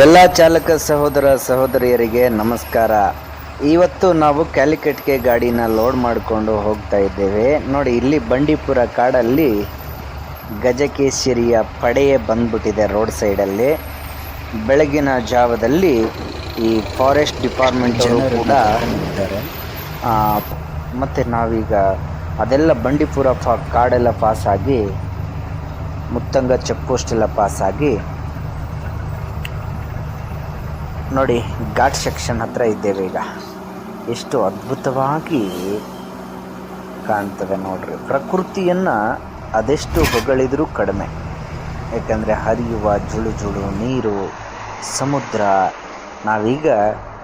ಎಲ್ಲ ಚಾಲಕ ಸಹೋದರ ಸಹೋದರಿಯರಿಗೆ ನಮಸ್ಕಾರ. ಇವತ್ತು ನಾವು ಕ್ಯಾಲಿಕಟ್ಗೆ ಗಾಡಿನ ಲೋಡ್ ಮಾಡಿಕೊಂಡು ಹೋಗ್ತಾ ಇದ್ದೇವೆ. ನೋಡಿ, ಇಲ್ಲಿ ಬಂಡೀಪುರ ಕಾಡಲ್ಲಿ ಗಜಕೇಸರಿಯ ಪಡೆಯೇ ಬಂದ್ಬಿಟ್ಟಿದೆ ರೋಡ್ ಸೈಡಲ್ಲಿ. ಬೆಳಗಿನ ಜಾವದಲ್ಲಿ ಈ ಫಾರೆಸ್ಟ್ ಡಿಪಾರ್ಟ್ಮೆಂಟ್ ಕೂಡ ಇದ್ದಾರೆ. ಮತ್ತು ನಾವೀಗ ಅದೆಲ್ಲ ಬಂಡೀಪುರ ಕಾಡೆಲ್ಲ ಪಾಸಾಗಿ ಮುತ್ತಂಗ ಚೆಕ್ ಪೋಸ್ಟ್ ಎಲ್ಲ ಪಾಸಾಗಿ ನೋಡಿ ಘಾಟ್ ಸೆಕ್ಷನ್ ಹತ್ರ ಇದ್ದೇವೆ. ಈಗ ಎಷ್ಟು ಅದ್ಭುತವಾಗಿ ಕಾಣ್ತದೆ ನೋಡ್ರಿ. ಪ್ರಕೃತಿಯನ್ನು ಅದೆಷ್ಟು ಹೊಗಳಿದರೂ ಕಡಿಮೆ. ಯಾಕಂದರೆ ಹರಿಯುವ ಜುಳು ಜುಳು ನೀರು, ಸಮುದ್ರ. ನಾವೀಗ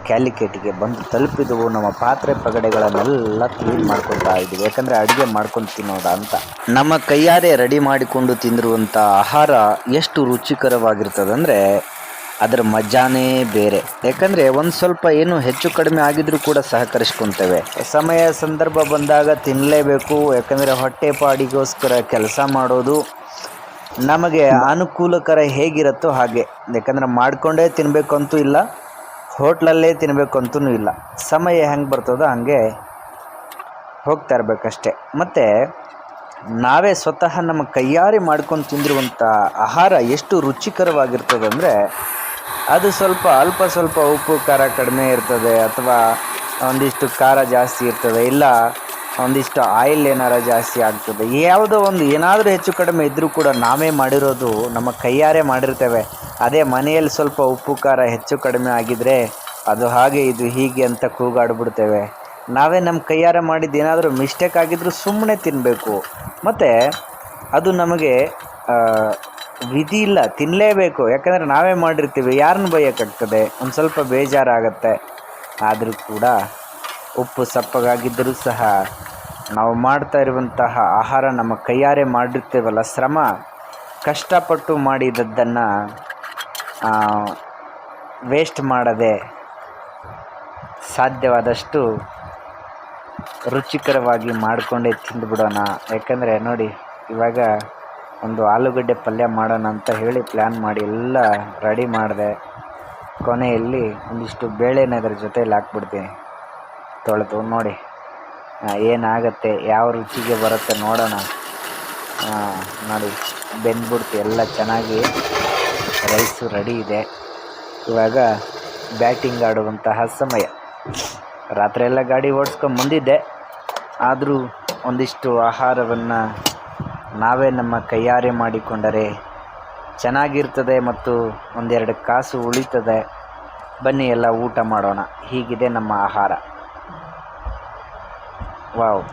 ಕ್ಯಾಲಿಕಟ್ಗೆ ಬಂದು ತಲುಪಿದೆವು. ನಮ್ಮ ಪಾತ್ರೆ ಪಗಡೆಗಳನ್ನೆಲ್ಲ ಕ್ಲೀನ್ ಮಾಡ್ಕೊತಾ ಇದ್ದೀವಿ. ಯಾಕಂದರೆ ಅಡುಗೆ ಮಾಡ್ಕೊಂಡು ತಿನ್ನೋದ ಅಂತ. ನಮ್ಮ ಕೈಯಾರೆ ರೆಡಿ ಮಾಡಿಕೊಂಡು ತಿಂದಿರುವಂಥ ಆಹಾರ ಎಷ್ಟು ರುಚಿಕರವಾಗಿರ್ತದಂದರೆ ಅದರ ಮಜಾನೇ ಬೇರೆ. ಯಾಕಂದರೆ ಒಂದು ಸ್ವಲ್ಪ ಏನು ಹೆಚ್ಚು ಕಡಿಮೆ ಆಗಿದ್ರೂ ಕೂಡ ಸಹಕರಿಸ್ಕೊತೇವೆ. ಸಮಯ ಸಂದರ್ಭ ಬಂದಾಗ ತಿನ್ನಲೇಬೇಕು. ಯಾಕಂದರೆ ಹೊಟ್ಟೆ ಪಾಡಿಗೋಸ್ಕರ ಕೆಲಸ ಮಾಡೋದು ನಮಗೆ ಅನುಕೂಲಕರ ಹೇಗಿರುತ್ತೋ ಹಾಗೆ. ಯಾಕಂದರೆ ಮಾಡಿಕೊಂಡೇ ತಿನ್ನಬೇಕಂತೂ ಇಲ್ಲ, ಹೋಟ್ಲಲ್ಲೇ ತಿನ್ನಬೇಕಂತೂ ಇಲ್ಲ. ಸಮಯ ಹೆಂಗೆ ಬರ್ತದೋ ಹಾಗೆ ಹೋಗ್ತಾ ಇರಬೇಕಷ್ಟೆ. ಮತ್ತು ನಾವೇ ಸ್ವತಃ ನಮ್ಮ ಕೈಯಾರೆ ಮಾಡ್ಕೊಂಡು ತಿಂದಿರುವಂಥ ಆಹಾರ ಎಷ್ಟು ರುಚಿಕರವಾಗಿರ್ತದಂದರೆ ಅದು ಅಲ್ಪ ಸ್ವಲ್ಪ ಉಪ್ಪು ಖಾರ ಕಡಿಮೆ ಇರ್ತದೆ, ಅಥವಾ ಒಂದಿಷ್ಟು ಖಾರ ಜಾಸ್ತಿ ಇರ್ತದೆ, ಇಲ್ಲ ಒಂದಿಷ್ಟು ಆಯಿಲ್ ಏನಾರ ಜಾಸ್ತಿ ಆಗ್ತದೆ. ಯಾವುದೋ ಒಂದು ಏನಾದರೂ ಹೆಚ್ಚು ಕಡಿಮೆ ಇದ್ದರೂ ಕೂಡ ನಾವೇ ಮಾಡಿರೋದು, ನಮ್ಮ ಕೈಯಾರೆ ಮಾಡಿರ್ತೇವೆ. ಅದೇ ಮನೆಯಲ್ಲಿ ಸ್ವಲ್ಪ ಉಪ್ಪು ಖಾರ ಹೆಚ್ಚು ಕಡಿಮೆ ಆಗಿದ್ದರೆ ಅದು ಹಾಗೆ ಇದು ಹೀಗೆ ಅಂತ ಕೂಗಾಡ್ಬಿಡ್ತೇವೆ. ನಾವೇ ನಮ್ಮ ಕೈಯಾರೆ ಮಾಡಿದ್ದು ಏನಾದರೂ ಮಿಸ್ಟೇಕ್ ಆಗಿದ್ದರೂ ಸುಮ್ಮನೆ ತಿನ್ನಬೇಕು. ಮತ್ತು ಅದು ನಮಗೆ ವಿಧಿ ಇಲ್ಲ, ತಿನ್ನಲೇಬೇಕು. ಯಾಕಂದರೆ ನಾವೇ ಮಾಡಿರ್ತೀವಿ, ಯಾರನ್ನ ಬೈಯೋಕ್ಕಾಗ್ತದೆ. ಒಂದು ಸ್ವಲ್ಪ ಬೇಜಾರಾಗತ್ತೆ. ಆದರೂ ಕೂಡ ಉಪ್ಪು ಸಪ್ಪಗಾಗಿದ್ದರೂ ಸಹ ನಾವು ಮಾಡ್ತಾ ಇರುವಂತಹ ಆಹಾರ ನಮ್ಮ ಕೈಯಾರೆ ಮಾಡಿರ್ತೇವಲ್ಲ, ಶ್ರಮ ಕಷ್ಟಪಟ್ಟು ಮಾಡಿದ್ದನ್ನು ವೇಸ್ಟ್ ಮಾಡದೆ ಸಾಧ್ಯವಾದಷ್ಟು ರುಚಿಕರವಾಗಿ ಮಾಡಿಕೊಂಡೇ ತಿಂದುಬಿಡೋಣ. ಯಾಕಂದರೆ ನೋಡಿ, ಇವಾಗ ಒಂದು ಆಲೂಗಡ್ಡೆ ಪಲ್ಯ ಮಾಡೋಣ ಅಂತ ಹೇಳಿ ಪ್ಲ್ಯಾನ್ ಮಾಡಿ ಎಲ್ಲ ರೆಡಿ ಮಾಡಿದೆ. ಕೊನೆಯಲ್ಲಿ ಒಂದಿಷ್ಟು ಬೇಳೆನ ಅದರ ಜೊತೆಯಲ್ಲಿ ಹಾಕ್ಬಿಡ್ತೀನಿ ತೊಳೆದು. ನೋಡಿ ಏನಾಗುತ್ತೆ, ಯಾವ ರುಚಿಗೆ ಬರುತ್ತೆ ನೋಡೋಣ. ನೋಡಿ ಬೆಂದ್ಬಿಡ್ತು ಎಲ್ಲ ಚೆನ್ನಾಗಿ. ರೈಸು ರೆಡಿ ಇದೆ. ಇವಾಗ ಬ್ಯಾಟಿಂಗ್ ಆಡುವಂತಹ ಸಮಯ. ರಾತ್ರಿ ಎಲ್ಲ ಗಾಡಿ ಓಡಿಸ್ಕೊಂಬಂದಿದ್ದೆ, ಆದರೂ ಒಂದಿಷ್ಟು ಆಹಾರವನ್ನು ನಾವೇ ನಮ್ಮ ಕೈಯಾರೆ ಮಾಡಿಕೊಂಡರೆ ಚೆನ್ನಾಗಿರ್ತದೆ ಮತ್ತು ಒಂದೆರಡು ಕಾಸು ಉಳಿತದೆ. ಬನ್ನಿ ಎಲ್ಲ ಊಟ ಮಾಡೋಣ. ಹೀಗಿದೆ ನಮ್ಮ ಆಹಾರ. ವಾವ್.